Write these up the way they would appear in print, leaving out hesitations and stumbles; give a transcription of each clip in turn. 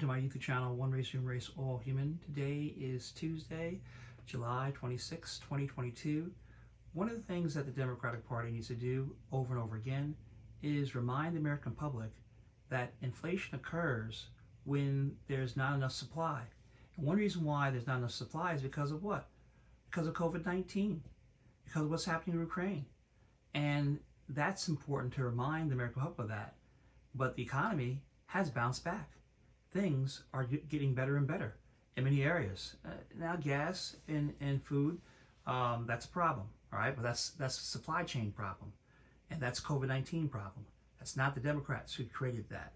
To my YouTube channel, One Race, Human Race, All Human. Today is Tuesday, July 26, 2022. One of the things that the Democratic Party needs to do over and over again is remind the American public that inflation occurs when there's not enough supply. And one reason why there's not enough supply is because of what? Because of COVID-19, because of what's happening in Ukraine. And that's important to remind the American public of that. But the economy has bounced back. Things are getting better and better in many areas. Now gas and food, that's a problem, all right? But that's a supply chain problem, and that's COVID-19 problem. That's not the Democrats who created that.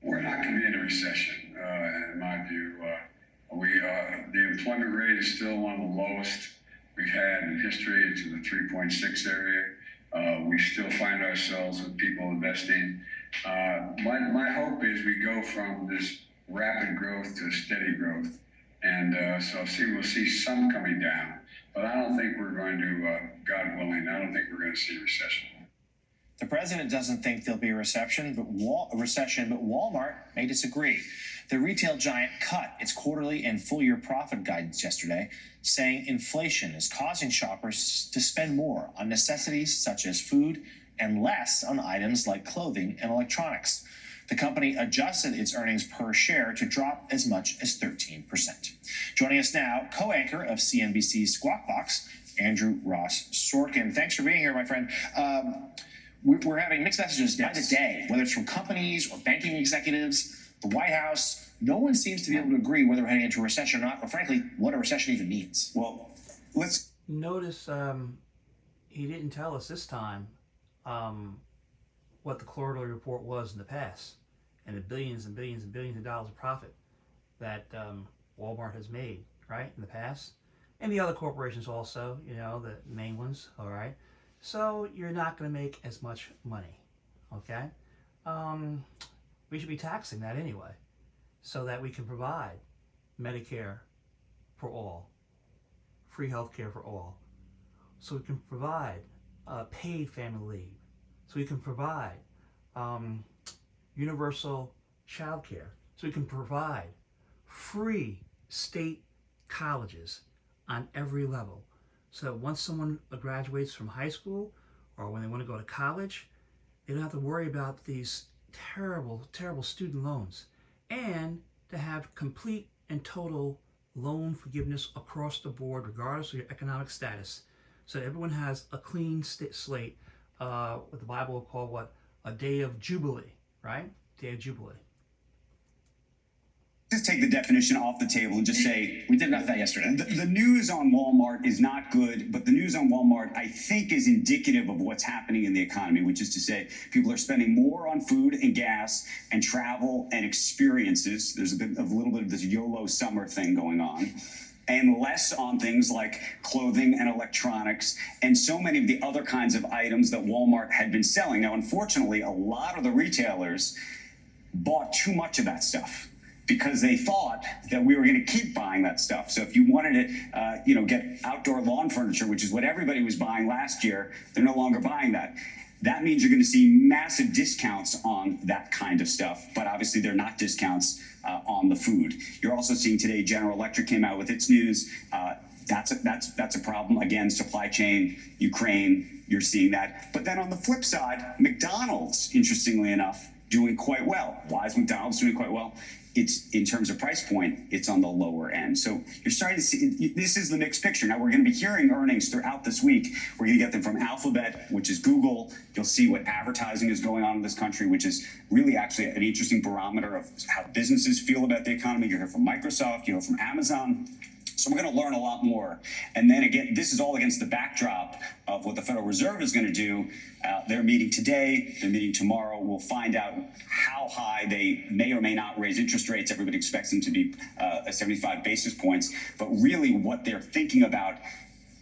We're not going to be in a recession, in my view. The employment rate is still one of the lowest we've had in history. It's in the 3.6 area. We still find ourselves with people investing. My hope is we go from this rapid growth to steady growth. And we'll see some coming down. But I don't think we're going to, God willing, I don't think we're going to see a recession. The president doesn't think there'll be a recession, but Walmart may disagree. The retail giant cut its quarterly and full-year profit guidance yesterday, saying inflation is causing shoppers to spend more on necessities such as food and less on items like clothing and electronics. The company adjusted its earnings per share to drop as much as 13%. Joining us now, co-anchor of CNBC's Squawk Box, Andrew Ross Sorkin. Thanks for being here, my friend. We're having mixed messages by the day, whether it's from companies or banking executives, the White House. No one seems to be able to agree whether we're heading into a recession or not, or frankly, what a recession even means. Well, let's notice he didn't tell us this time what the quarterly report was in the past and the billions and billions and billions of dollars of profit that Walmart has made, right, in the past. And the other corporations also, the main ones, all right? So you're not going to make as much money, okay? We should be taxing that anyway so that we can provide Medicare for all, free health care for all, so we can provide paid family leave, so we can provide universal child care, so we can provide free state colleges on every level, so that once someone graduates from high school or when they want to go to college, they don't have to worry about these terrible, terrible student loans, and to have complete and total loan forgiveness across the board, regardless of your economic status, so that everyone has a clean slate, what the Bible will call what? A day of jubilee, right? Day of jubilee. Just take the definition off the table and just say, we did enough of that yesterday. The news on Walmart is not good, but the news on Walmart, I think, is indicative of what's happening in the economy, which is to say people are spending more on food and gas and travel and experiences. There's a little bit of this YOLO summer thing going on. And less on things like clothing and electronics and so many of the other kinds of items that Walmart had been selling. Now, unfortunately, a lot of the retailers bought too much of that stuff, because they thought that we were going to keep buying that stuff. So if you wanted to, get outdoor lawn furniture, which is what everybody was buying last year, they're no longer buying that. That means you're going to see massive discounts on that kind of stuff. But obviously, they're not discounts on the food. You're also seeing today General Electric came out with its news. That's a problem. Again, supply chain, Ukraine, you're seeing that. But then on the flip side, McDonald's, interestingly enough, doing quite well. Why is McDonald's doing quite well? It's in terms of price point, it's on the lower end. So you're starting to see, this is the mixed picture. Now we're going to be hearing earnings throughout this week. We're going to get them from Alphabet, which is Google. You'll see what advertising is going on in this country, which is really actually an interesting barometer of how businesses feel about the economy. You'll hear from Microsoft, you'll hear from Amazon. So we're going to learn a lot more. And then again, this is all against the backdrop of what the Federal Reserve is going to do. They're meeting today, they're meeting tomorrow. We'll find out how high they may or may not raise interest rates. Everybody expects them to be 75 basis points. But really what they're thinking about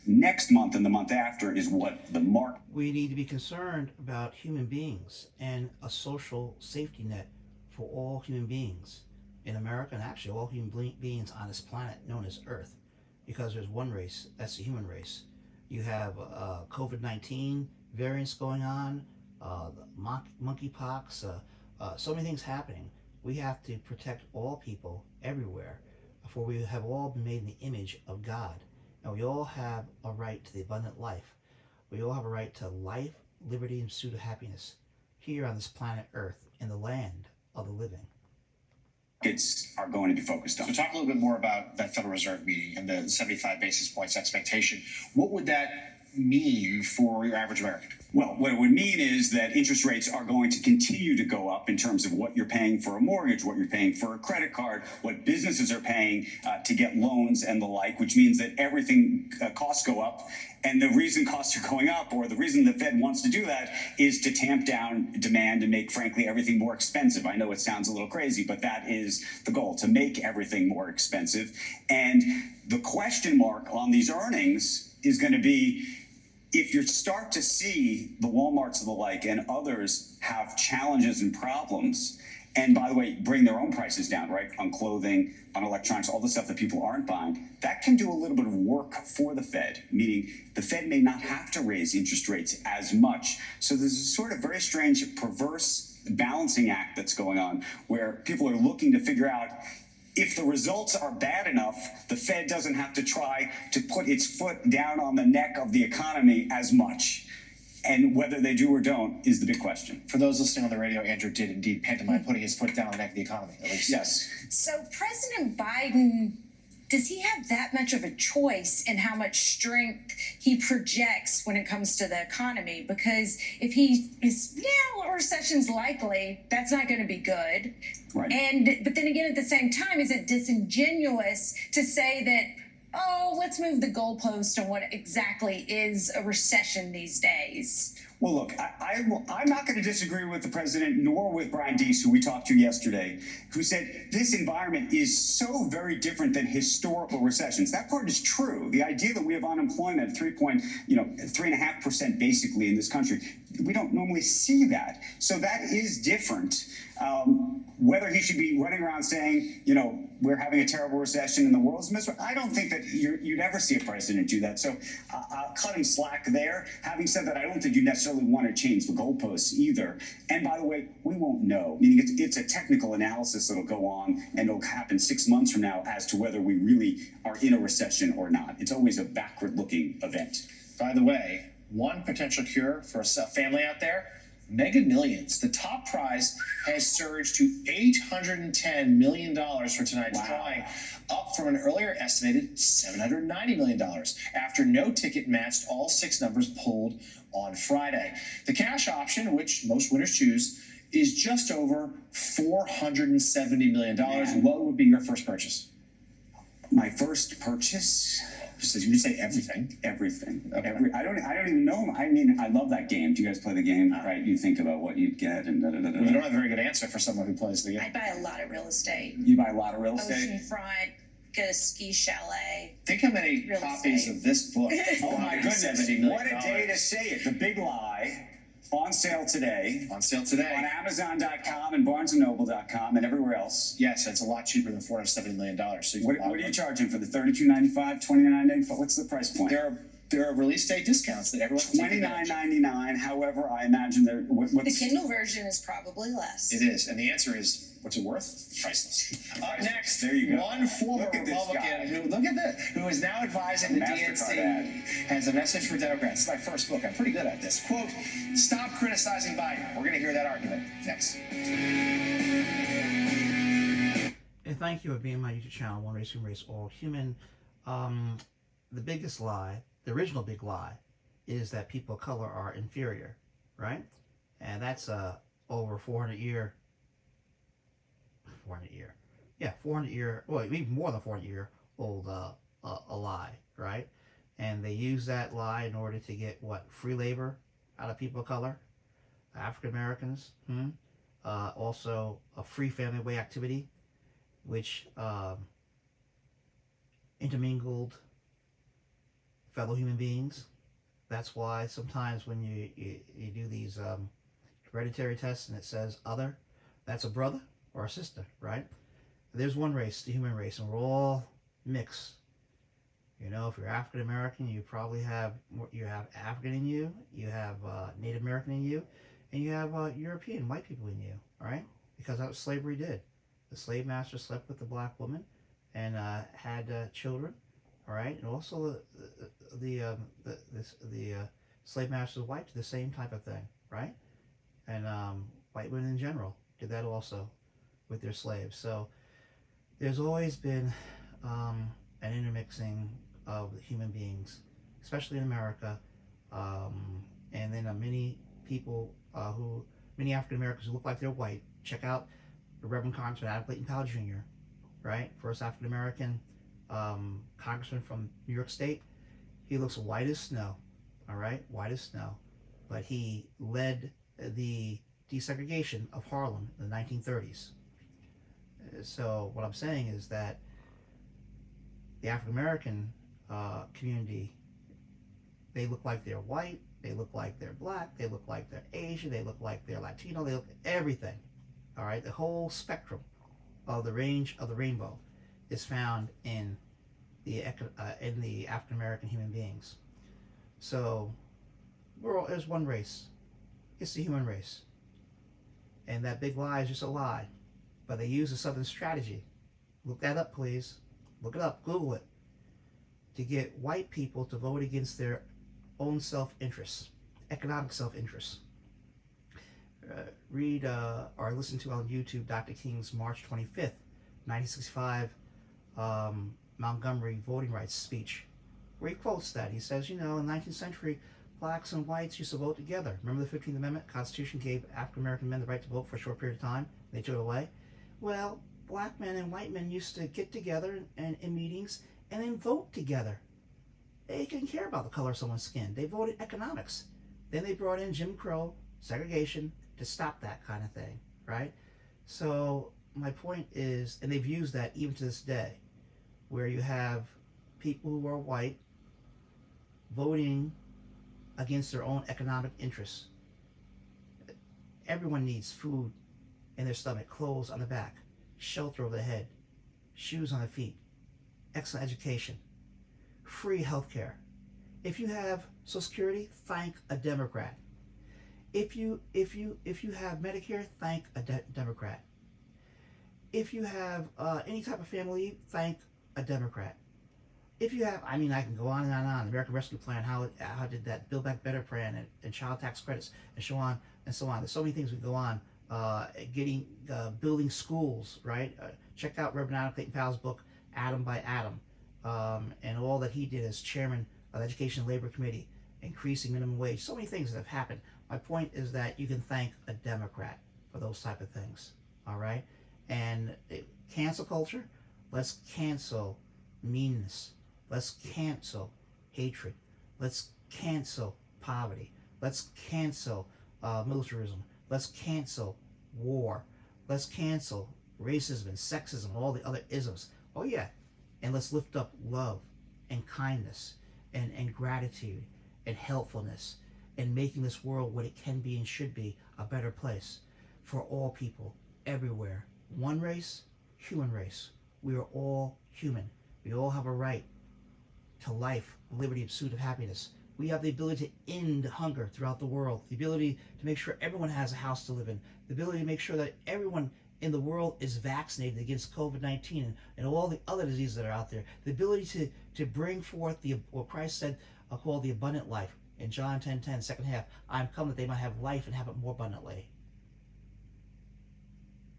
next month and the month after is what the market. We need to be concerned about human beings and a social safety net for all human beings in America, and actually all human beings on this planet known as Earth, because there's one race, that's the human race. You have COVID-19 variants going on, the monkeypox, so many things happening. we have to protect all people everywhere, for we have all been made in the image of God, and we all have a right to the abundant life. We all have a right to life, liberty, and pursuit of happiness here on this planet Earth, in the land of the living. Markets are going to be focused on. So talk a little bit more about that Federal Reserve meeting and the 75 basis points expectation. What would that mean for your average American? Well, what it would mean is that interest rates are going to continue to go up in terms of what you're paying for a mortgage, what you're paying for a credit card, what businesses are paying to get loans and the like, which means that everything costs go up. And the reason costs are going up, or the reason the Fed wants to do that, is to tamp down demand and make, frankly, everything more expensive. I know it sounds a little crazy, but that is the goal, to make everything more expensive. And the question mark on these earnings is going to be, if you start to see the Walmarts and the like and others have challenges and problems, and by the way, bring their own prices down, right, on clothing, on electronics, all the stuff that people aren't buying, that can do a little bit of work for the Fed, meaning the Fed may not have to raise interest rates as much. So there's a sort of very strange, perverse balancing act that's going on where people are looking to figure out, if the results are bad enough, the Fed doesn't have to try to put its foot down on the neck of the economy as much. And whether they do or don't is the big question. For those listening on the radio, Andrew did indeed pantomime putting his foot down on the neck of the economy, at least. Yes. So President Biden, does he have that much of a choice in how much strength he projects when it comes to the economy? Because if he is, a recession's likely, that's not going to be good. Right. But then again, at the same time, is it disingenuous to say that, let's move the goalpost on what exactly is a recession these days? Well, look, I'm not going to disagree with the president, nor with Brian Deese, who we talked to yesterday, who said this environment is so very different than historical recessions. That part is true. The idea that we have unemployment at 3.5% basically in this country, we don't normally see that. So that is different. Whether he should be running around saying, we're having a terrible recession and the world's miserable, I don't think that you'd ever see a president do that. So I'll cut him slack there. Having said that, I don't think you necessarily want to change the goalposts either. And by the way, we won't know. Meaning it's a technical analysis that'll go on and it'll happen 6 months from now as to whether we really are in a recession or not. It's always a backward-looking event. By the way, one potential cure for a family out there, Mega Millions. The top prize has surged to $810 million for tonight's drawing, up from an earlier estimated $790 million, after no ticket matched all 6 numbers pulled on Friday. The cash option, which most winners choose, is just over $470 million. What would be your first purchase? My first purchase? You would say everything. Everything. Okay. I don't even know. I mean, I love that game. Do you guys play the game? Right. You think about what you'd get and da da da da. We don't have a very good answer for someone who plays the game. I buy a lot of real estate. You buy a lot of real estate? Oceanfront, get a ski chalet. Think how many Real copies estate. of this book. Oh my goodness. $70 million. What a day to say it. The Big Lie. On sale today. On sale today. On Amazon.com and BarnesandNoble.com and everywhere else. Yes, it's a lot cheaper than $470 million. So What are you charging for the $32.95, $29.95? What's the price point? There are release date discounts that everyone can take advantage of. $29.99. However, I imagine what's The Kindle version is probably less. It is, and the answer is, what's it worth? Priceless. Up next, There you go. one former Look at this guy. Republican who is now advising the MasterCard DNC, ad. has a message for Democrats. It's my first book. I'm pretty good at this. Quote, stop criticizing Biden. We're going to hear that argument next. And thank you for being on my YouTube channel, One Race, Human Race, All Human. The biggest lie, the original big lie, is that people of color are inferior, right? And that's over 400 year, well, even more than 400 year old a lie, right? And they use that lie in order to get free labor out of people of color, African Americans, also a free family way activity, which intermingled fellow human beings. That's why sometimes when you do these hereditary tests and it says other, that's a brother or a sister, right? There's one race, the human race, and we're all mixed. If you're African American, you probably have African in you, you have Native American in you, and you have European white people in you, right? Because that's what slavery did. The slave master slept with the black woman and had children. All right, and also the slave master's wife did the same type of thing, right? And white women in general did that also with their slaves. So there's always been an intermixing of human beings, especially in America, and then many people many African Americans who look like they're white. Check out the Reverend Congressman Adam Clayton Powell Jr., right? First African American congressman from New York State. He looks white as snow, all right, white as snow, but he led the desegregation of Harlem in the 1930s. So what I'm saying is that the African American community, they look like they're white, they look like they're black, they look like they're Asian, they look like they're Latino, they look everything, all right, the whole spectrum of the range of the rainbow is found in the African American human beings. So there's one race. It's the human race, and that big lie is just a lie. But they use a Southern strategy. Look that up, please. Look it up. Google it. To get white people to vote against their own self-interests, economic self-interests. Read or listen to on YouTube Dr. King's March 25th, 1965 Montgomery voting rights speech, where he quotes that. He says, in the 19th century, blacks and whites used to vote together. Remember the 15th Amendment? Constitution gave African American men the right to vote for a short period of time. They took it away. Well, black men and white men used to get together in meetings and then vote together. They didn't care about the color of someone's skin. They voted economics. Then they brought in Jim Crow, segregation, to stop that kind of thing, right? So my point is, and they've used that even to this day, where you have people who are white voting against their own economic interests. Everyone needs food in their stomach, clothes on the back, shelter over the head, shoes on the feet, excellent education, free health care. If you have Social Security, thank a Democrat. If you have Medicare, thank a Democrat. If you have any type of family, thank a Democrat. If you have, I can go on and on. American Rescue Plan, how did that Build Back Better plan and child tax credits and so on and so on. There's so many things we go on. Building schools, right? Check out Reverend Adam Clayton Powell's book, Atom by Atom, and all that he did as chairman of the Education and Labor Committee, increasing minimum wage. So many things that have happened. My point is that you can thank a Democrat for those type of things, all right? And cancel culture, let's cancel meanness. Let's cancel hatred. Let's cancel poverty. Let's cancel militarism. Let's cancel war. Let's cancel racism and sexism, all the other isms. Oh yeah, and let's lift up love and kindness and gratitude and helpfulness and making this world what it can be and should be, a better place for all people everywhere. One race, human race. We are all human. We all have a right to life, liberty, and pursuit of happiness. We have the ability to end hunger throughout the world, the ability to make sure everyone has a house to live in, the ability to make sure that everyone in the world is vaccinated against COVID-19 and all the other diseases that are out there, the ability to bring forth what Christ said called the abundant life. In John 10:10, second half, I am come that they might have life and have it more abundantly.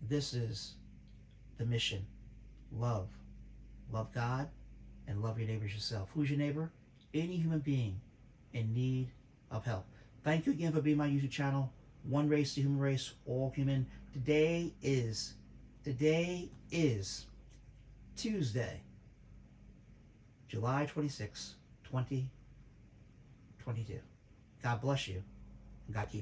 This is the mission. Love. Love God and love your neighbor as yourself. Who's your neighbor? Any human being in need of help. Thank you again for being my YouTube channel. One race, the human race, all human. Today is Tuesday, July 26, 2022. God bless you, and God keep you.